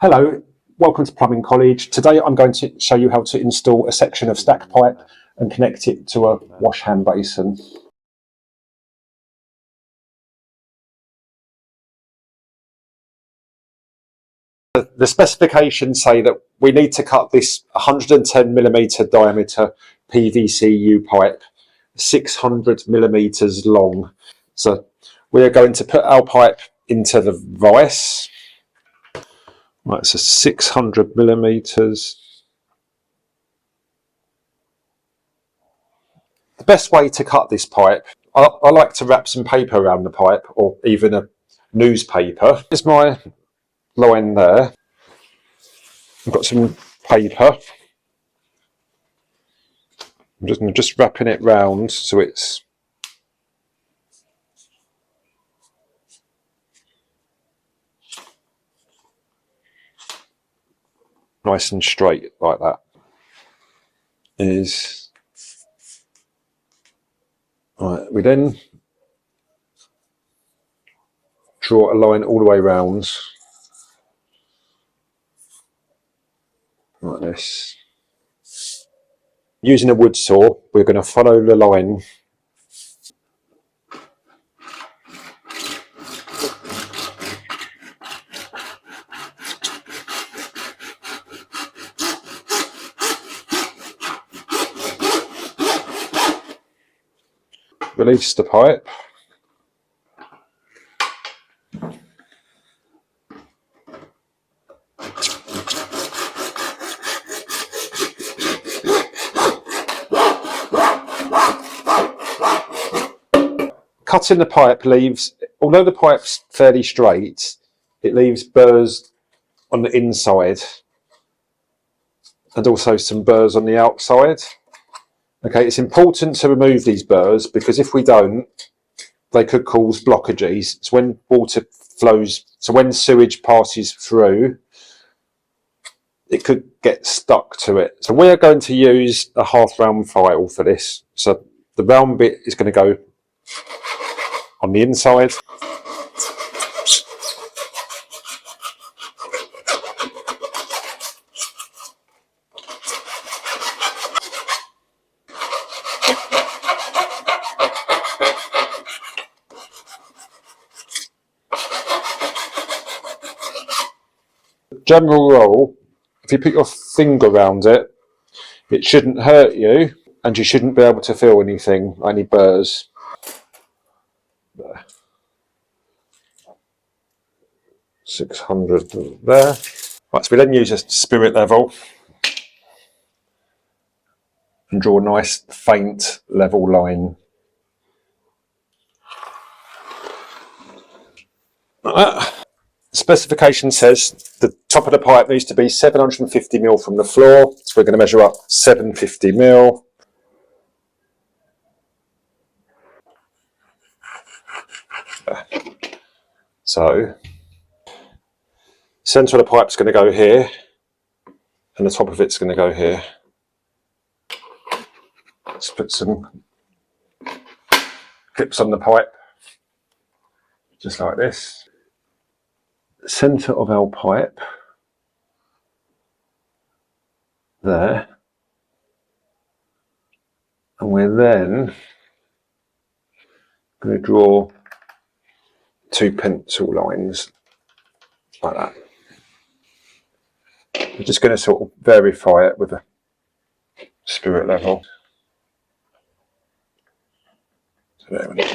Hello, welcome to Plumbing College. Today I'm going to show you how to install a section of stack pipe and connect it to a wash hand basin. The specifications say that we need to cut this 110mm diameter PVC-U pipe, 600mm long. So we are going to put our pipe into the vise. Right, so 600mm. The best way to cut this pipe, I like to wrap some paper around the pipe or even a newspaper. Here's my line there. I've got some paper. I'm just wrapping it round so it's nice and straight like that. Right, we then draw a line all the way round like this. Using a wood saw, we're going to follow the line . Release the pipe. Cutting the pipe leaves, although the pipe's fairly straight, it leaves burrs on the inside and also some burrs on the outside. Okay, it's important to remove these burrs because if we don't, they could cause blockages. So when water flows, so when sewage passes through, it could get stuck to it. So we are going to use a half round file for this. So the round bit is going to go on the inside. General rule, if you put your finger around it, it shouldn't hurt you and you shouldn't be able to feel anything, any burrs. There. 600 there. Right, so we then use a spirit level and draw a nice faint level line. Like that. Specification says the top of the pipe needs to be 750mm from the floor, so we're going to measure up 750mm. So centre of the pipe's going to go here and the top of it's going to go here. Let's put some clips on the pipe just like this. Centre of our pipe there, and we're then going to draw two pencil lines like that. We're just going to sort of verify it with a spirit level. So there we go.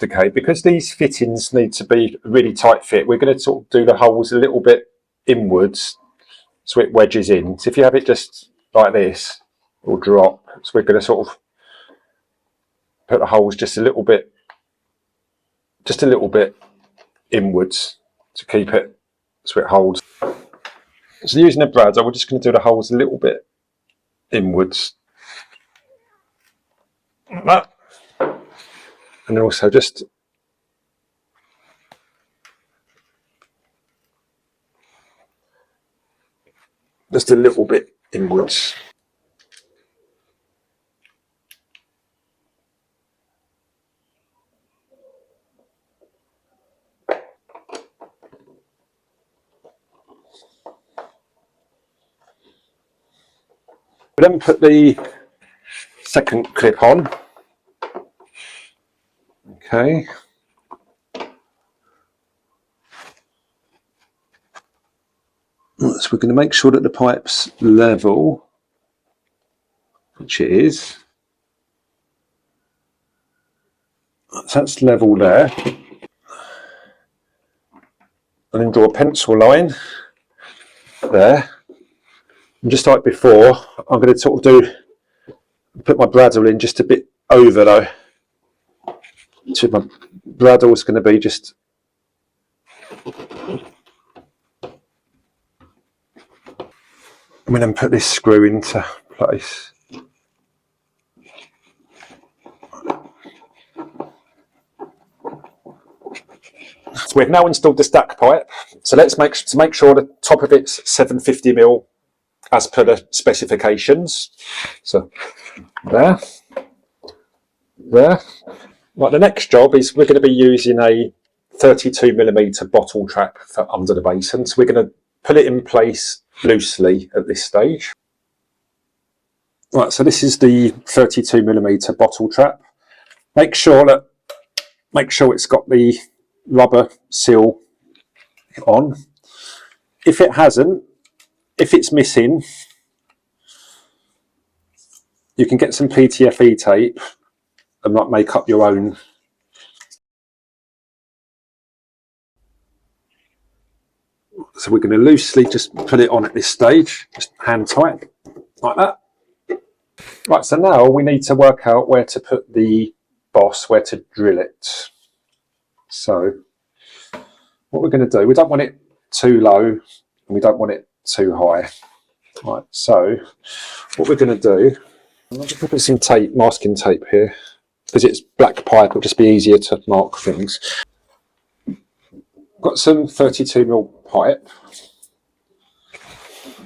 Okay, because these fittings need to be a really tight fit, we're going to sort of do the holes a little bit inwards so it wedges in. So if you have it just like this, it will drop. So we're going to sort of put the holes just a little bit inwards to keep it so it holds. So using a brad, we're just going to do the holes a little bit inwards like that, and then also just a little bit inwards. We then put the second clip on. Okay. So we're going to make sure that the pipe's level, which it is. So that's level there. And then draw a pencil line there. And just like before, I'm going to sort of put my bradawl in just a bit over though. So my bradawl is going to be just and then put this screw into place. So we've now installed the stack pipe. So let's make sure the top of it's 750mm as per the specifications. So there. Right, the next job is we're going to be using a 32mm bottle trap for under the basin. So we're going to put it in place loosely at this stage. Right, so this is the 32mm bottle trap. Make sure it's got the rubber seal on. If it hasn't, if it's missing, you can get some PTFE tape and like make up your own. So we're going to loosely just put it on at this stage, just hand tight, like that. Right, so now we need to work out where to put the boss, where to drill it. So what we're going to do, we don't want it too low and we don't want it too high. Right, so what we're going to do, I'm going to put some tape, masking tape here, because it's black pipe, it'll just be easier to mark things. Got some 32mm pipe,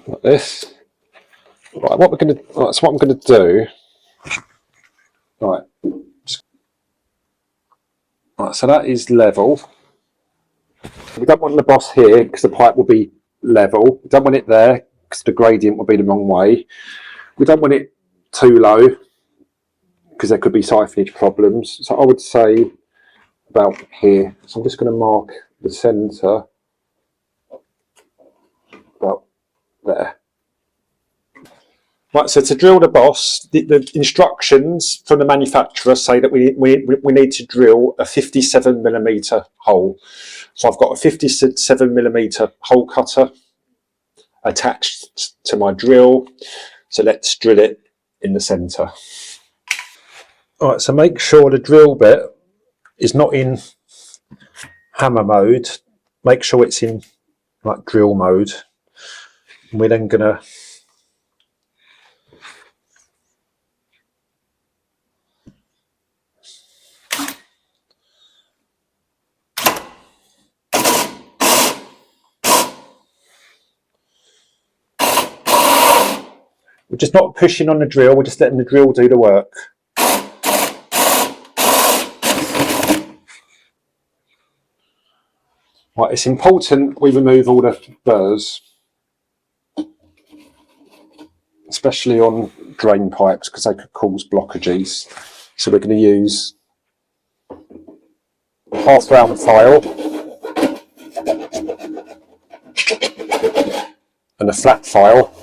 like this. Right, so what I'm going to do, right, so that is level. We don't want the boss here because the pipe will be level. We don't want it there because the gradient will be the wrong way. We don't want it too low because there could be siphonage problems. So I would say about here. So I'm just going to mark the centre about there. Right, so to drill the boss, the instructions from the manufacturer say that we need to drill a 57mm hole. So I've got a 57mm hole cutter attached to my drill. So let's drill it in the centre. All right, so make sure the drill bit is not in hammer mode. Make sure it's in like drill mode. And we're then going to we're just not pushing on the drill, we're just letting the drill do the work. Right, it's important we remove all the burrs, especially on drain pipes because they could cause blockages. So we're going to use a half round file and a flat file.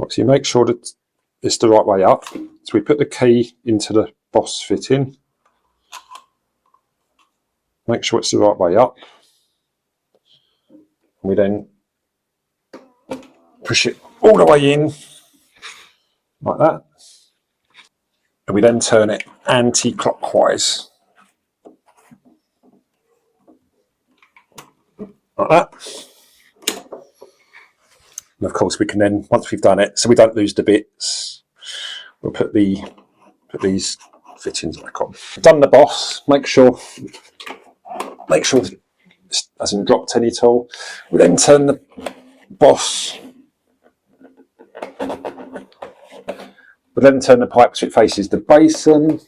So you make sure that it's the right way up. So we put the key into the boss fitting. Make sure it's the right way up. We then push it all the way in, like that. And we then turn it anti-clockwise, like that. And of course we can then, once we've done it, so we don't lose the bits, we'll put these fittings back on. Done the boss, make sure it hasn't dropped any at all. We then turn the boss We'll then turn the pipe so it faces the basin.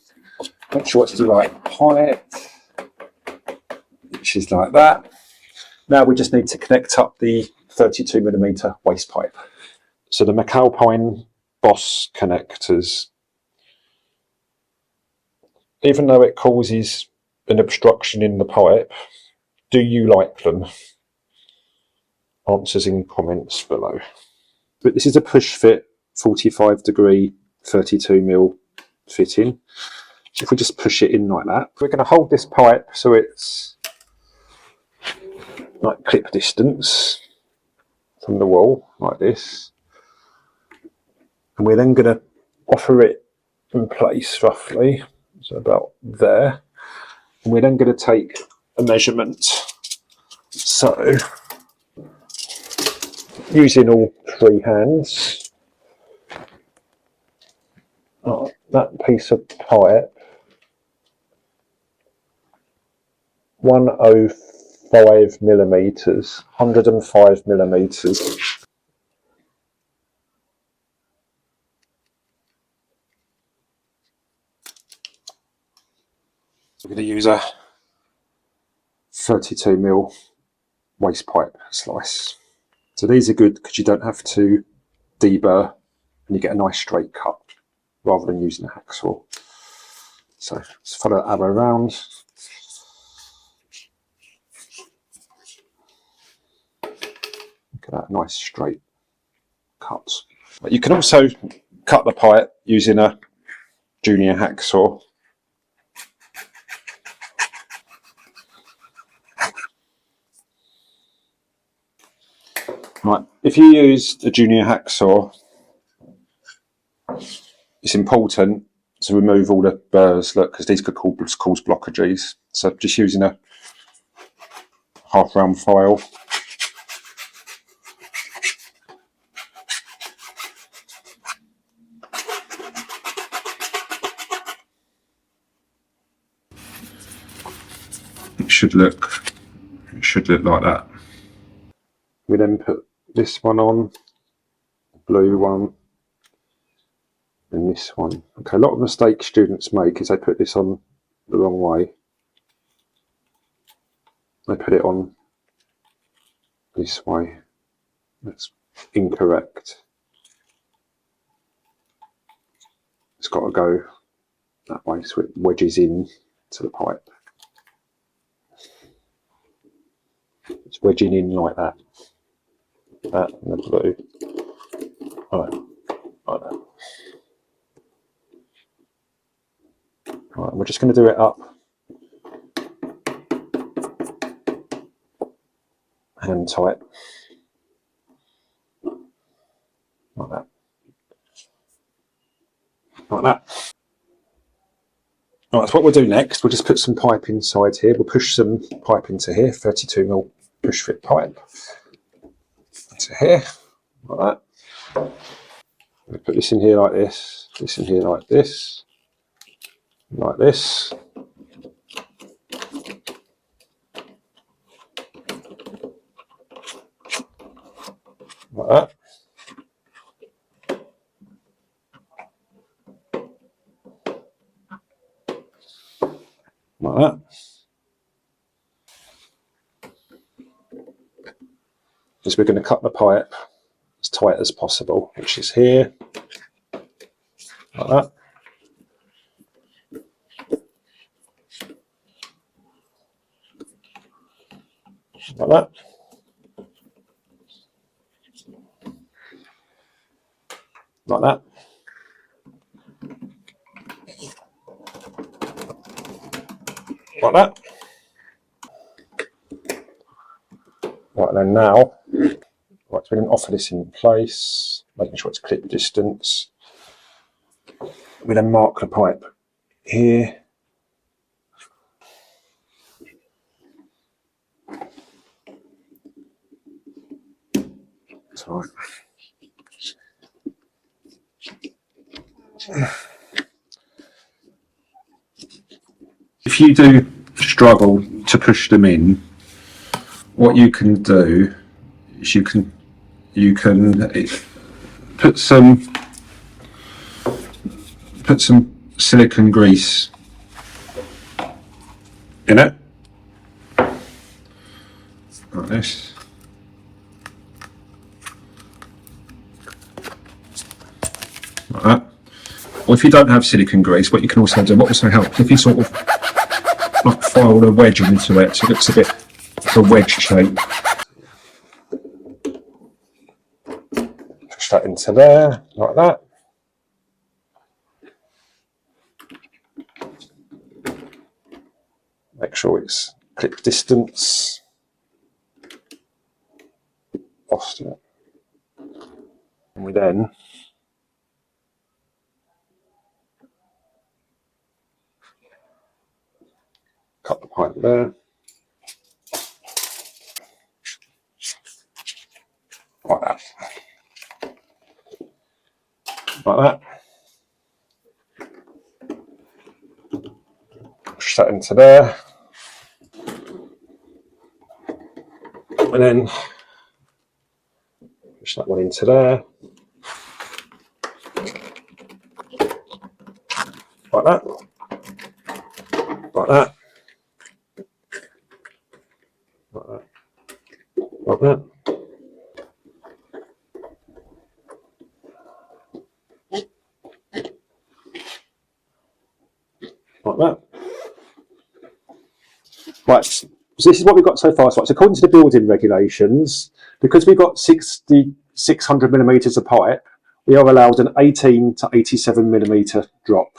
Make sure it's the right height, which is like that. Now we just need to connect up the 32mm waste pipe. So the McAlpine Boss connectors, even though it causes an obstruction in the pipe, do you like them? Answers in comments below. But this is a push fit 45° 32mm fitting. So if we just push it in like that, we're going to hold this pipe so it's like clip distance from the wall like this, and we're then going to offer it in place roughly, so about there, and we're then going to take a measurement. So using all three hands, that piece of pipe 105mm, 105mm. We're going to use a 32mm waste pipe slice. So these are good because you don't have to deburr and you get a nice straight cut rather than using a hacksaw. So let's follow the arrow around. Look at that nice straight cut. But you can also cut the pipe using a junior hacksaw. Right, if you use a junior hacksaw, it's important to remove all the burrs, look, because these could cause blockages. So just using a half round file. It should look like that. We then put this one on, blue one, and this one. Okay, a lot of mistakes students make is they put this on the wrong way. They put it on this way. That's incorrect. It's got to go that way so it wedges in to the pipe. It's wedging in like that. That and the blue. Like that. Right, we're just going to do it up hand tight, like that, like that. Right, so what we'll do next, we'll just put some pipe inside here. We'll push some pipe into here, 32mm push fit pipe into here, like that. We'll put this in here like this, this in here like this, like this. Like that. Like that. Because we're going to cut the pipe as tight as possible, which is here, like that. Like that. Like that. Like that. Right, then now, right, so we're going to offer this in place, making sure it's clip distance. We then mark the pipe here. That's all right. If you do struggle to push them in, what you can do is you can put some silicone grease in it, like this. Like that. Or if you don't have silicone grease, what you can also do, what also helps, if you sort of like file a wedge into it, so it looks a bit like a wedge shape. Push that into there, like that. Make sure it's clip distance. Lost it. And we then cut the pipe there. Like that. Like that. Push that into there. And then push that one into there. Like that. Like that. Like that. Like that. Like that. Right, so this is what we've got so far. So according to the building regulations, because we've got 600 millimetres of pipe, we are allowed an 18 to 87 millimetre drop.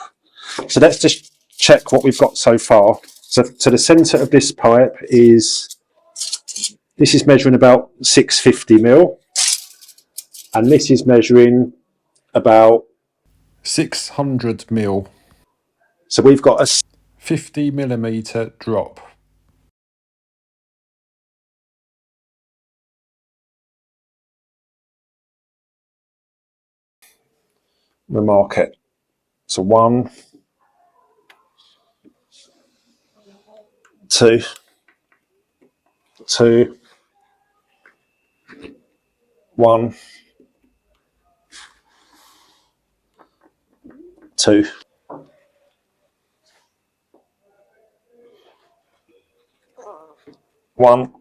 So let's just check what we've got so far. So the centre of this pipe is, this is measuring about 650 mil, and this is measuring about 600 mil. So we've got a 50 millimetre drop. We'll mark it. So 1, 2, 2, 1, 2. 1.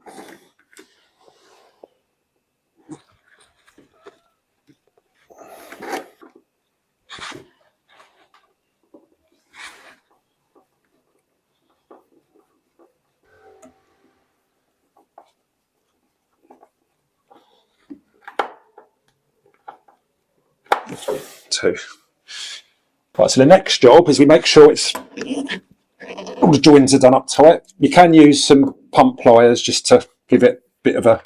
2. Right, so the next job is we make sure it's all the joins are done up to it. You can use some pump pliers just to give it a bit of a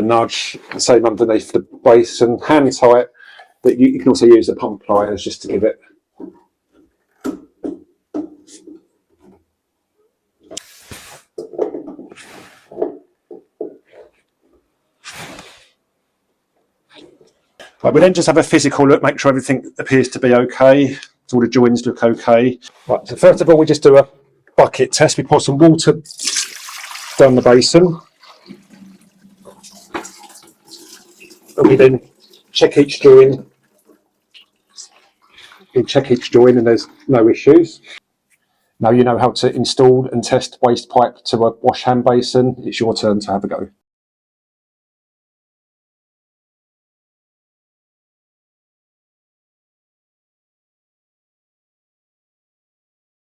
nudge. The same underneath the basin, hand tight, but you can also use the pump pliers just to give it. Right, we then just have a physical look, make sure everything appears to be okay. So all the joins look okay. Right, so first of all, we just do a bucket test. We pour some water down the basin. And we then check each join. We check each join and there's no issues. Now you know how to install and test waste pipe to a wash hand basin. It's your turn to have a go.